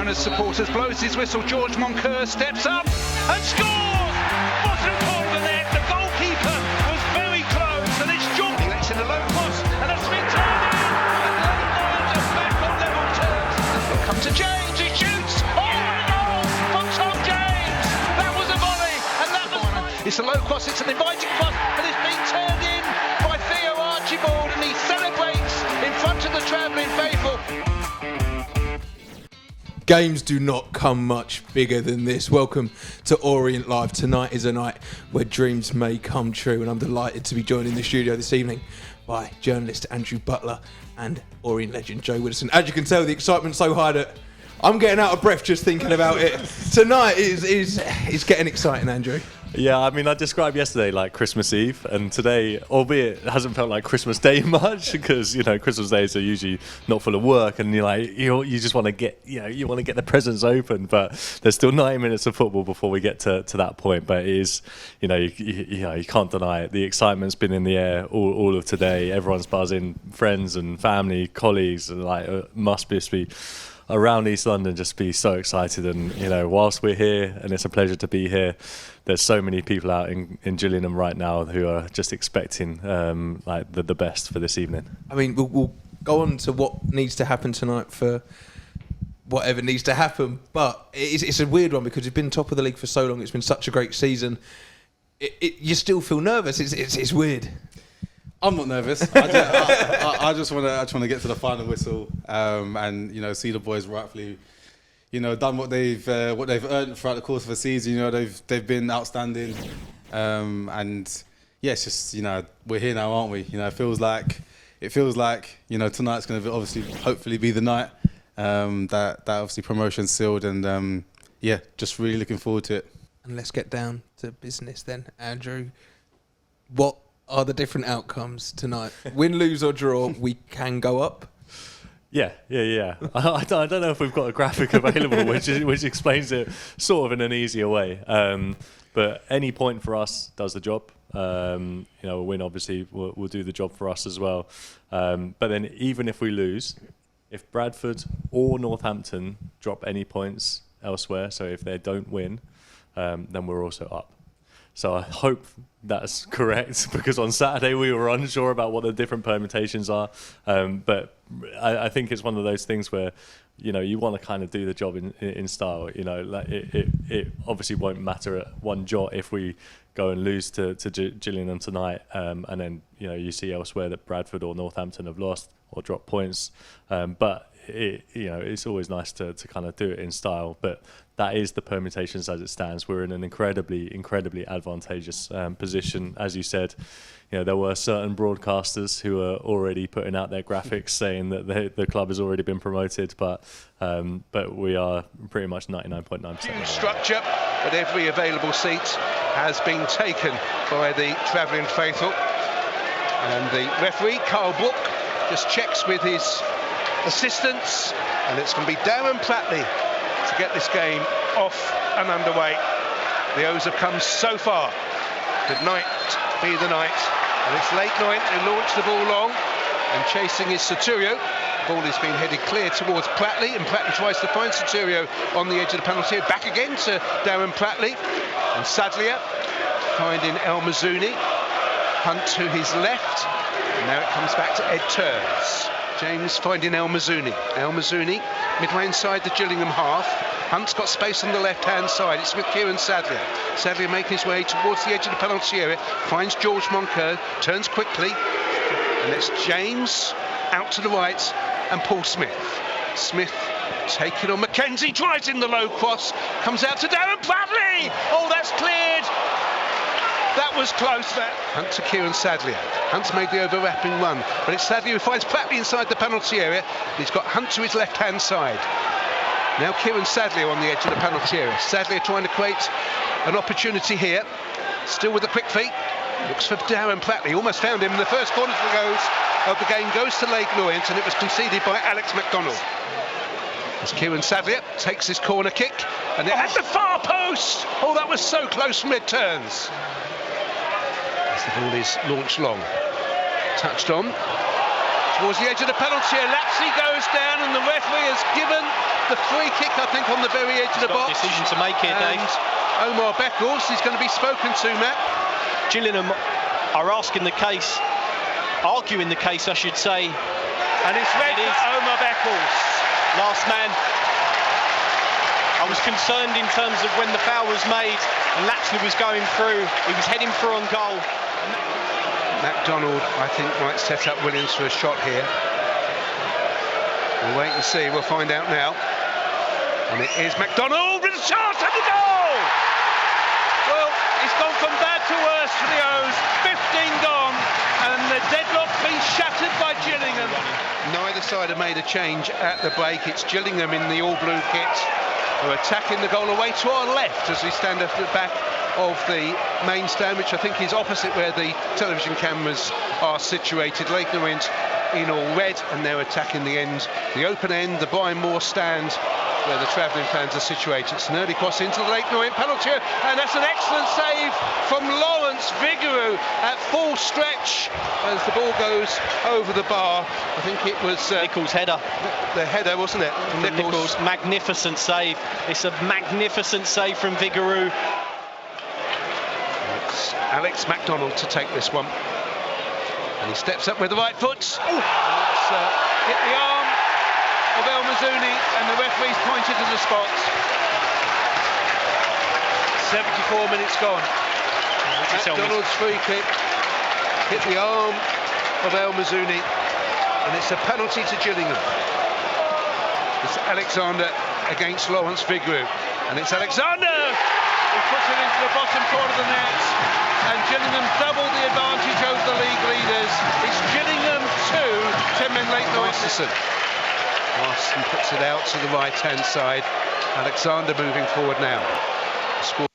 known as supporters, blows his whistle. George Moncur steps up and scores! Bottom corner of the net. The goalkeeper was very close, and it's John. He lets in a low cross, and a Smith turn in, and Gillingham just back on level terms. He'll come to James. He shoots. Oh, and a goal from Tom James. That was a volley, and that was. It's a low cross. It's an inviting cross, and it's been turned in by Theo Archibald, and he celebrates in front of the travelling faithful. Games do not come much bigger than this. Welcome to Orient Live. Tonight is a night where dreams may come true, and I'm delighted to be joined in the studio this evening by journalist Andrew Butler and Orient legend Joe Widdowson. As you can tell, the excitement's so high that I'm getting out of breath just thinking about it. Tonight is getting exciting, Andrew. Yeah, I mean, I described yesterday like Christmas Eve, and today, albeit it hasn't felt like Christmas Day much, because Christmas days are usually not full of work, and you just want to get the presents open, but there's still 90 minutes of football before we get to that point. But it is, you can't deny it. The excitement's been in the air all of today. Everyone's buzzing, friends and family, colleagues, and must just be around East London, just be so excited. And whilst we're here, and it's a pleasure to be here, there's so many people out in Gillingham right now who are just expecting the best for this evening. I mean, we'll go on to what needs to happen tonight for whatever needs to happen, but it's a weird one because you've been top of the league for so long. It's been such a great season. You still feel nervous. It's weird. I'm not nervous. I just want to get to the final whistle and see the boys rightfully done what they've earned throughout the course of the season. They've been outstanding, and yeah, it's just we're here now, aren't we? It feels like tonight's going to obviously hopefully be the night that obviously promotion's sealed, and just really looking forward to it. And let's get down to business then, Andrew. What are the different outcomes tonight? Win, lose or draw, we can go up. Yeah. I don't know if we've got a graphic available which explains it sort of in an easier way. But any point for us does the job. A win obviously will do the job for us as well. But then even if we lose, if Bradford or Northampton drop any points elsewhere, so if they don't win, then we're also up. So I hope that's correct, because on Saturday we were unsure about what the different permutations are. But I think it's one of those things where, you want to kind of do the job in style. It obviously won't matter at one jot if we go and lose to Gillingham tonight, and then you see elsewhere that Bradford or Northampton have lost or dropped points. But it's always nice to kind of do it in style. But that is the permutations as it stands. We're in an incredibly advantageous position. As you said, there were certain broadcasters who are already putting out their graphics saying that the club has already been promoted, but we are pretty much 99.9%. Huge structure, but every available seat has been taken by the travelling faithful. And the referee, Carl Brook, just checks with his assistants, and it's going to be Darren Pratley to get this game off and underway. The O's have come so far. Could night be the night? And it's late night who launched the ball long, and chasing is Soturio. The ball is being headed clear towards Pratley, and Pratley tries to find Soturio on the edge of the penalty area. Back again to Darren Pratley, and Sadlier finding El Mazouni. Hunt to his left, and now it comes back to Ed Turns. James finding El Mazouni. El Mazouni midway inside the Gillingham half. Hunt's got space on the left-hand side. It's with Kieran Sadlier. Sadlier making his way towards the edge of the penalty area. Finds George Moncur. Turns quickly. And it's James out to the right. And Paul Smith. Smith taking on Mackenzie. Drives in the low cross. Comes out to Darren Pratley. Oh, that's cleared. That was close there. Hunt to Kieran Sadlier. Hunt's made the overlapping run, but it's Sadlier who finds Pratley inside the penalty area. He's got Hunt to his left-hand side. Now Kieran Sadlier on the edge of the penalty area. Sadlier trying to create an opportunity here. Still with the quick feet. Looks for Darren Pratley. Almost found him in the first corner of the game. Goes to Lake Lawrence, and it was conceded by Alex MacDonald. As Kieran Sadlier takes his corner kick, and at the far post. Oh, that was so close from Ed Turns. The ball is launched long. Touched on. towards the edge of the penalty area. Lapsey goes down, and the referee has given the free kick, I think, on the very edge of the box. Decision to make here, Dave. Omar Beckles is going to be spoken to, Matt. Gillingham are arguing the case, I should say. And it's red for Omar Beckles. Last man. I was concerned in terms of when the foul was made and Lapsley was going through. He was heading through on goal. MacDonald, I think, might set up Williams for a shot here. We'll wait and see. We'll find out now. And it is MacDonald with a shot and a goal! Well, it's gone from bad to worse for the O's. 15 gone, and the deadlock's been shattered by Gillingham. Neither side have made a change at the break. It's Gillingham in the all-blue kit who are attacking the goal away to our left as we stand at the back of the main stand, which I think is opposite where the television cameras are situated. Leighton Orient in all red, and they're attacking the end, the open end, the Brian Moore stand, where the travelling fans are situated. It's an early cross into the Leighton Orient penalty, and that's an excellent save from Lawrence Vigouroux at full stretch as the ball goes over the bar. I think it was Nichols' header. The header, wasn't it? Nichols, magnificent save. It's a magnificent save from Vigouroux. It's Alex MacDonald to take this one. And he steps up with the right foot. And that's hit the arm of El Mazzuni, and the referee's pointed to the spot. 74 minutes gone. MacDonald's free kick hit the arm of El Mazzuni, and it's a penalty to Gillingham. It's Alexander against Lawrence Vigouroux, and it's Alexander who puts it into the bottom corner of the net, and Gillingham doubled the advantage over the league leaders. It's Gillingham 2, 10 men late. Masterson puts it out to the right-hand side. Alexander moving forward now. Score.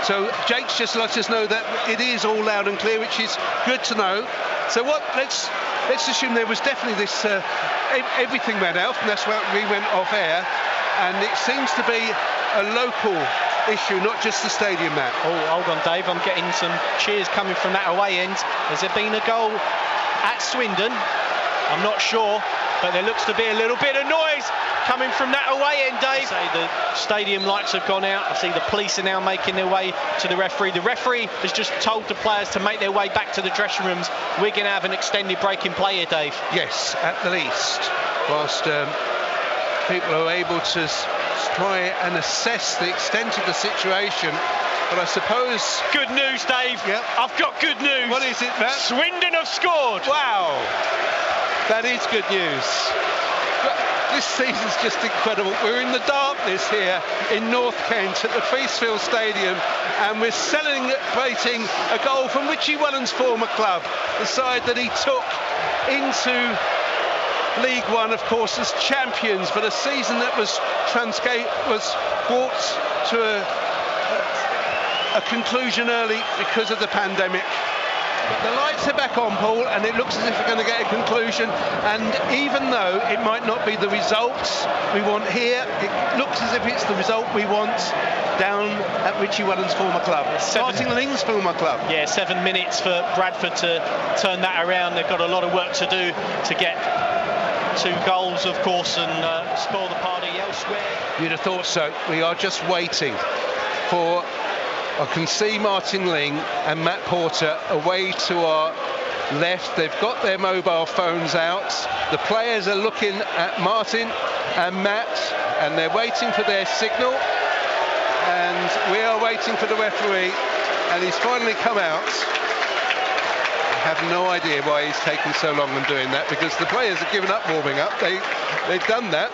So Jake's just let us know that it is all loud and clear, which is good to know. So let's assume there was definitely this everything went off, and that's why we went off air, and it seems to be a local issue, not just the stadium, Matt. Oh, hold on, Dave, I'm getting some cheers coming from that away end. Has there been a goal at Swindon? I'm not sure, but there looks to be a little bit of noise coming from that away end, Dave. I say the stadium lights have gone out. I see the police are now making their way to the referee. The referee has just told the players to make their way back to the dressing rooms. We're going to have an extended break in play here, Dave. Yes, at the least. Whilst people are able to try and assess the extent of the situation. But I suppose... Good news, Dave. Yep. I've got good news. What is it, Matt? Swindon have scored. Wow. That is good news. This season's just incredible. We're in the darkness here in North Kent at the Priestfield Stadium, and we're celebrating a goal from Richie Wellens' former club, the side that he took into League One, of course, as champions, but a season that was brought to a conclusion early because of the pandemic. But the lights are back on, Paul, and it looks as if we're going to get a conclusion. And even though it might not be the results we want here, it looks as if it's the result we want down at Richie Wellens' former club, Martin Ling's former club. Yeah, 7 minutes for Bradford to turn that around. They've got a lot of work to do to get 2 goals, of course, and score the party elsewhere. You'd have thought so. We are just waiting for... I can see Martin Ling and Matt Porter away to our left. They've got their mobile phones out. The players are looking at Martin and Matt, and they're waiting for their signal. And we are waiting for the referee, and he's finally come out. I have no idea why he's taken so long in doing that, because the players have given up warming up. They've done that.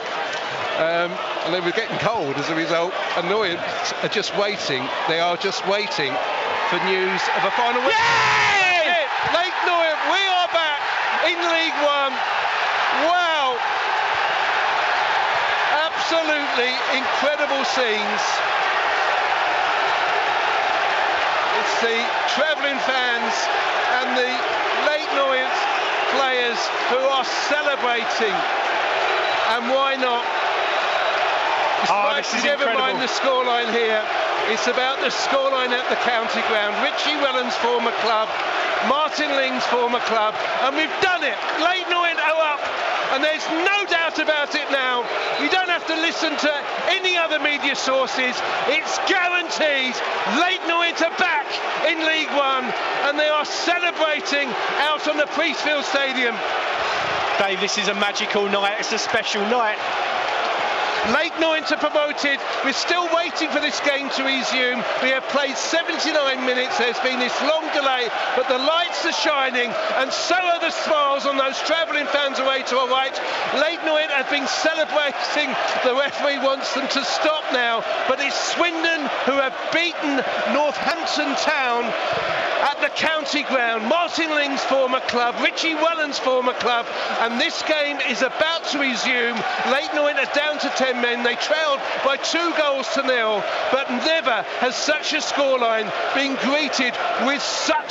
And they were getting cold as a result. Annoyed are just waiting. They are just waiting for news of a final win. Yay! Leighton Orient, we are back in League One. Wow! Absolutely incredible scenes. It's the travelling fans and the Leighton Orient players who are celebrating and why not? This is Never incredible. mind the scoreline here. It's about the scoreline at the county ground. Richie Whellan's former club, Martin Ling's former club, and we've done it. Leyton Orient are up, and there's no doubt about it now. You don't have to listen to any other media sources. It's guaranteed. Leyton Orient are back in League One, and they are celebrating out on the Priestfield Stadium. Dave, this is a magical night. It's a special night. Leyton Orient are promoted. We're still waiting for this game to resume. We have played 79 minutes. There's been this long delay, but the lights are shining, and so are the smiles on those travelling fans away to our right. Leyton Orient have been celebrating. The referee wants them to stop now, but it's Swindon who have beaten Northampton Town at the county ground. Martin Ling's former club, Richie Whellan's former club, and this game is about to resume. Leyton Orient are down to 10 men. They trailed by 2-0, but never has such a scoreline been greeted with such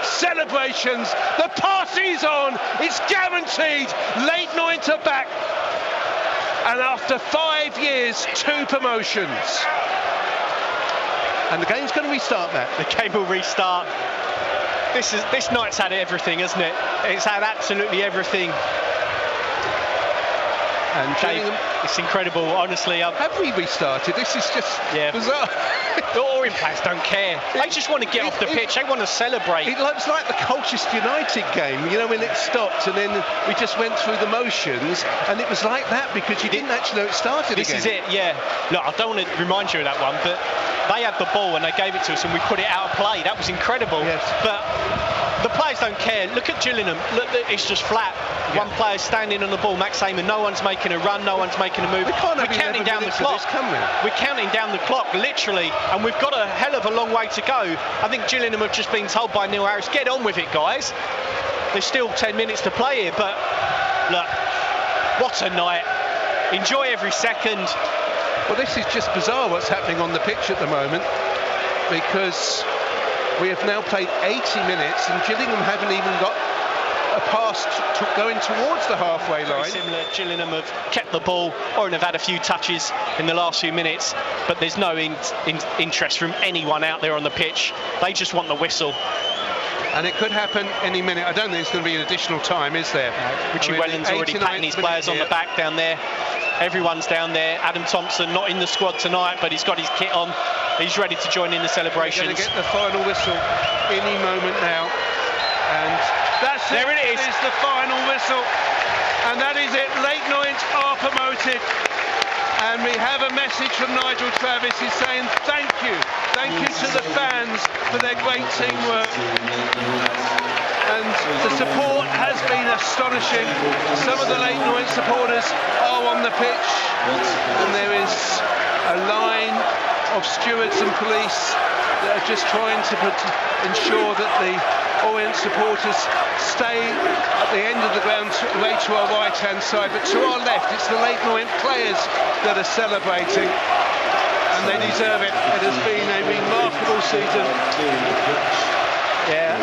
celebrations. The party's on. It's guaranteed. Leyton Orient are back, and after 5 years, 2 promotions. And the game's going to restart, Matt. The game will restart. This night's had everything, hasn't it? It's had absolutely everything. And Gillingham, it's incredible, honestly. have we restarted? This is just bizarre. The Orient players don't care. They just want to get off the pitch. They want to celebrate. It looks like the Colchester United game, you know, when it stopped and then we just went through the motions, and it was like that because you didn't actually know it started This again. is it, yeah. Look, I don't want to remind you of that one, but they had the ball and they gave it to us and we put it out of play. That was incredible. Yes. But the players don't care. Look at Gillingham. Look, it's just flat. Yeah. One player standing on the ball, Max Heyman. No one's making a run. No one's making a move. We can't have We're counting 11 down the minutes of clock. this, can we? We're counting down the clock, literally, and we've got a hell of a long way to go. I think Gillingham have just been told by Neil Harris, get on with it, guys. There's still 10 minutes to play here, but look, what a night. Enjoy every second. Well, this is just bizarre what's happening on the pitch at the moment, because we have now played 80 minutes and Gillingham haven't even got a pass going towards the halfway Very line. similar. Gillingham have kept the ball, or have had a few touches in the last few minutes, but there's no interest from anyone out there on the pitch. They just want the whistle. And it could happen any minute. I don't think there's going to be an additional time, is there? Richie Whellan's already patting his players on the back down there. Everyone's down there. Adam Thompson not in the squad tonight, but he's got his kit on. He's ready to join in the celebrations. Going to get the final whistle any moment now. And that's it. There it is. It's the final whistle. And that is it. Leyton Orient are promoted. And we have a message from Nigel Travis. He's saying thank you. Thank you to the fans for their great teamwork. And the support has been astonishing. Some of the Leyton Orient supporters are on the pitch, and there is a line of stewards and police that are just trying to ensure that the Orient supporters stay at the end of the ground, way to our right-hand side, but to our left it's the Leyton Orient players that are celebrating, and they deserve it. It has been a remarkable season. Yeah.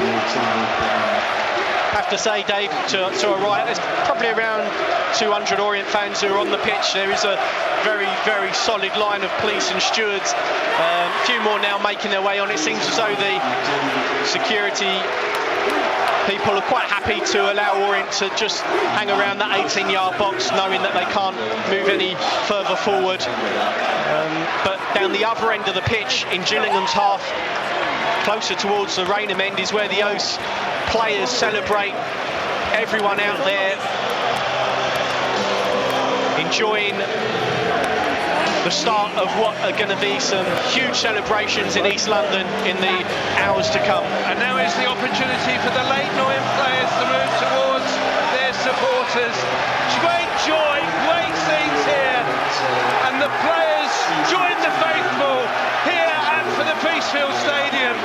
I have to say, Dave, to our right, there's probably around 200 Orient fans who are on the pitch. There is a very, very solid line of police and stewards. A few more now making their way on. It seems as though the security people are quite happy to allow Orient to just hang around that 18-yard box, knowing that they can't move any further forward. But down the other end of the pitch, in Gillingham's half, closer towards the Raynham end, is where the Oaths players celebrate. Everyone out there enjoying the start of what are going to be some huge celebrations in East London in the hours to come. And now is the opportunity for the Leyton Orient players to move towards their supporters. Great joy, great scenes here, and the players join the faithful here at for the Priestfield Stadium.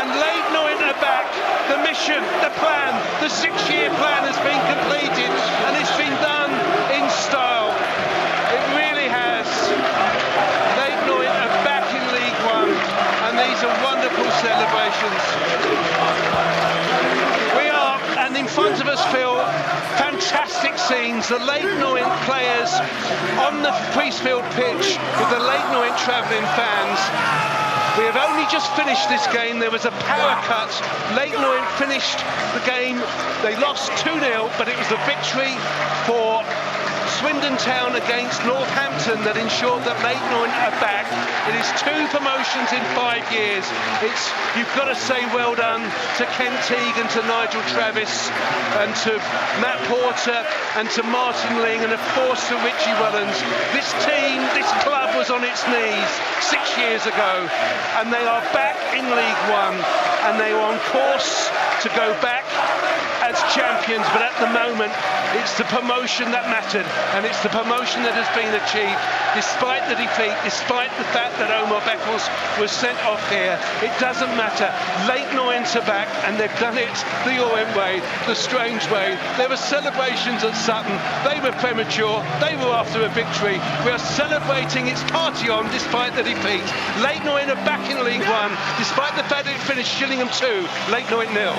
And Leyton Orient are back. The mission, the plan, the 6-year plan has been completed, and it's been done in style. It really has. Leyton Orient are back in League One, and these are wonderful celebrations. We are, and in front of us, Phil, fantastic scenes. The Leyton Orient players on the Priestfield pitch with the Leyton Orient travelling fans. We have only just finished this game. There was a power cut. Leyton Orient finished the game. They lost 2-0, but it was the victory for Swindon Town against Northampton that ensured that Leyton Orient are back. It is 2 promotions in 5 years. You've got to say well done to Ken Teague and to Nigel Travis and to Matt Porter and to Martin Ling and of course to Richie Wellens. This team, this club was on its knees 6 years ago and they are back in League One and they are on course to go back as champions, but at the moment it's the promotion that mattered and it's the promotion that has been achieved despite the defeat, despite the fact that Omar Beckles was sent off here. It doesn't matter. Leyton Orient are back and they've done it the Orient way, the strange way. There were celebrations at Sutton. They were premature. They were after a victory. We are celebrating. It's party on despite the defeat. Leyton Orient are back in League One despite the fact that it finished Gillingham 2, Leyton Orient 0.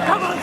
Come on,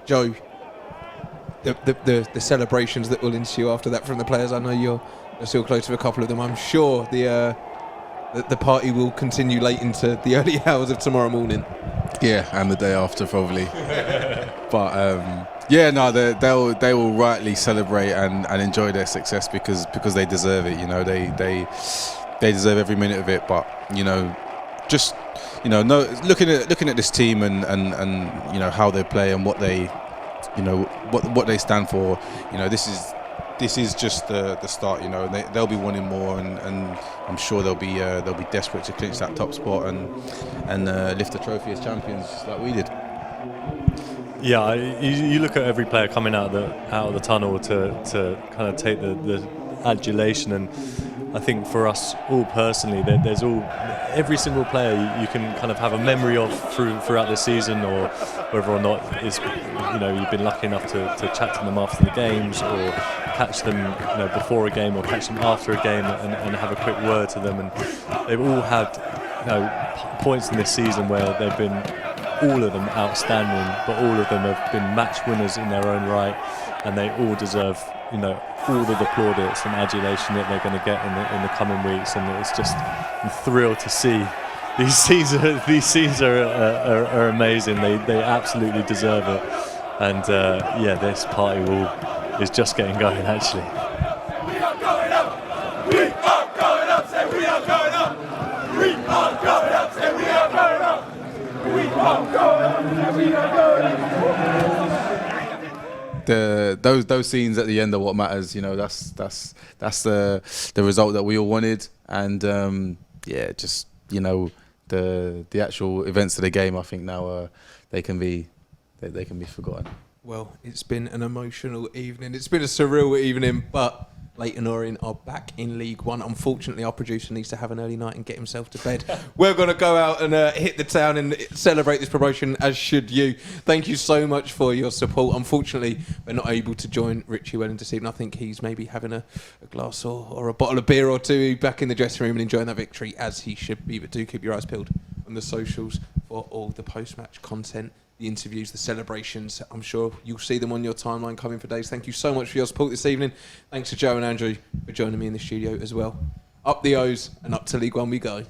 Joe, the celebrations that will ensue after that from the players, I know you're still close to a couple of them. I'm sure the party will continue late into the early hours of tomorrow morning. Yeah, and the day after probably. But yeah, no, they will rightly celebrate and enjoy their success because they deserve it. You know, they deserve every minute of it. But you know, just looking at this team and you know how they play and what they what they stand for. You know, this is just the start. You know, they'll be wanting more, and I'm sure they'll be desperate to clinch that top spot and lift the trophy as champions like we did. Yeah, you look at every player coming out of the tunnel to kind of take the adulation, and I think for us all personally, there's every single player you can kind of have a memory of throughout the season, or whether or not you've been lucky enough to chat to them after the games, or catch them before a game, or catch them after a game and have a quick word to them. And they've all had points in this season where they've been all of them outstanding, but all of them have been match winners in their own right, and they all deserve, all of the plaudits and adulation that they're going to get in the coming weeks. And it's just, I'm thrilled to see these scenes. These are amazing. They absolutely deserve it. And this party is just getting going actually. We are going up. We are going up. Say we are going up. We are going up. Say we are going up. We are going up. Say we are going up. Those scenes at the end are what matters. That's the result that we all wanted. And the actual events of the game, I think now they can be forgotten. Well, it's been an emotional evening. It's been a surreal evening, but Leyton Orient are back in League One. Unfortunately, our producer needs to have an early night and get himself to bed. We're going to go out and hit the town and celebrate this promotion, as should you. Thank you so much for your support. Unfortunately, we're not able to join Richie Wellen this evening. I think he's maybe having a glass or a bottle of beer or two back in the dressing room and enjoying that victory, as he should be. But do keep your eyes peeled on the socials for all the post-match content, the interviews, the celebrations. I'm sure you'll see them on your timeline coming for days. Thank you so much for your support this evening. Thanks to Joe and Andrew for joining me in the studio as well. Up the O's and up to League One we go.